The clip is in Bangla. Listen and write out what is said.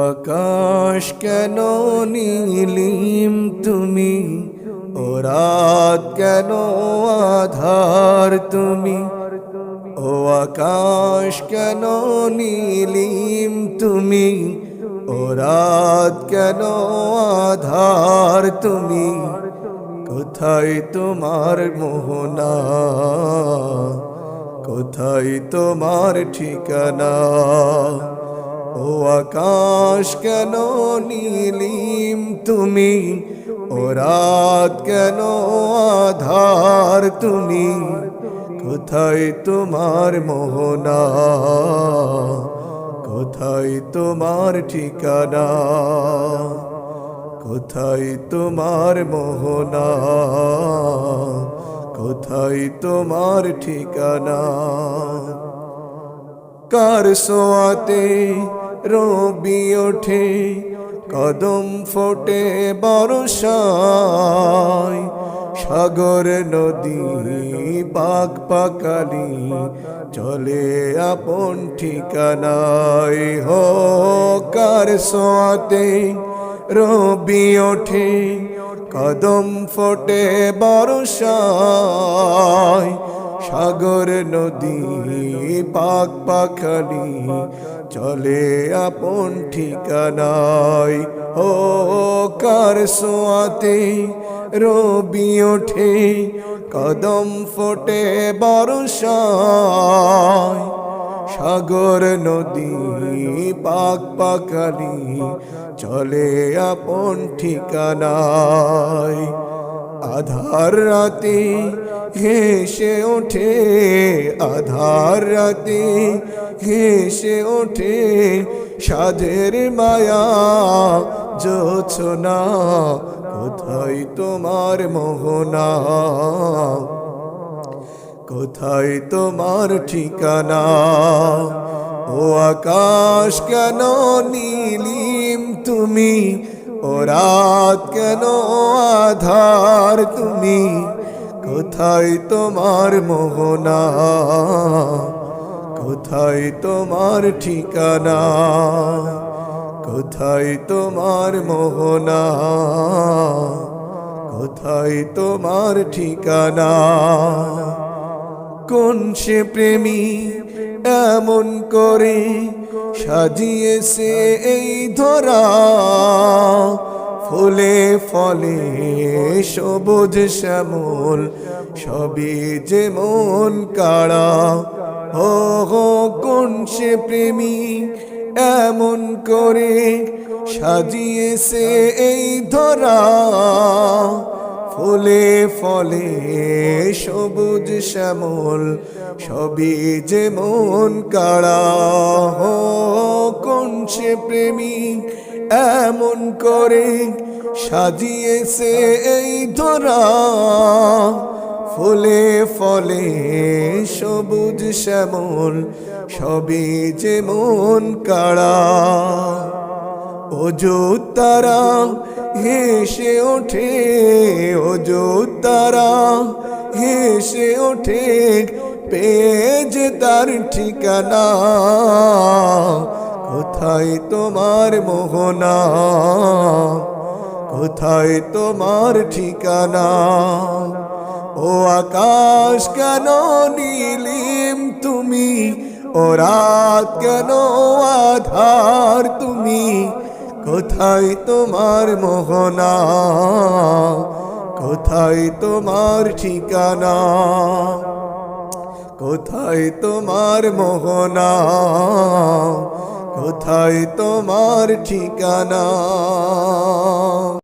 আকাশ কেন নীলিম তুমি, ও রাত কেন আধার তুমি। ও আকাশ কেন নীলিম তুমি, ও রাত কেন আধার তুমি। কোথায় তোমার মোহনা, কোথায় তোমার ঠিকানা। ও আকাশ কেন নীলিম তুমি, ও রাত কেন আধার তুমি। কোথায় তোমার মোহনা, কোথায় তোমার ঠিকানা। কোথায় তোমার মোহনা, কোথায় তোমার ঠিকানা। কার সোয়াতে রবি ওঠে, কদম ফোটে বর্ষায়। সাগর নদী পাক পাকালি চলে আপন ঠিকানায়। হো কার সোয়াতে রবি ওঠে, কদম ফোটে বর্ষায়। সাগর নদী পাক পাখালি চলে আপন ঠিকানায়। ও কার সোয়াতে রবি ওঠে, কদম ফোটে বর্ষায়। সাগর নদী পাক পাখালি চলে আপন ঠিকানায়। আধার রাতে হেসে ওঠে, আধার রাতে হেসে ওঠে সাধের মায়া জোছনা। কোথায় তোমার মোহনা, কোথায় তোমার ঠিকানা। ও আকাশ কেন নীলিম তুমি, ও রাত কেন আধার তুমি। কোথায় তোমার মোহনা, কোথায় তোমার ঠিকানা। কোথায় তোমার মোহনা, কোথায় তোমার ঠিকানা। কোন সে প্রেমী এমন করে সাজিয়েছে এই ধরা। ফুলে ফলে সবুজ শ্যামল সবই যেমন কাড়া। ও হো কোন সে প্রেমী এমন করে সাজিয়েছে এই ধরা। ফুলে ফলে সবুজ শ্যামল সবই যেমন কাড়া। হো কোন সে প্রেমী এমন করে সাজিয়েছে এই ধরা। ফুলে ফলে সবুজ শ্যামল সবই যেমন কাড়া। ওজো তারা হেসে ওঠে, ওজো তারা হেসে ওঠে পেজ তার ঠিকানা। কোথায় তোমার মোহনা, কোথায় তোমার ঠিকানা। ও আকাশ কেন নীলিম তুমি, ও রাত কেন আধার তুমি। কোথায় তোমার মোহনা, কোথায় তোমার ঠিকানা। কোথায় তোমার মোহনা, কোথায় তোমার ঠিকানা।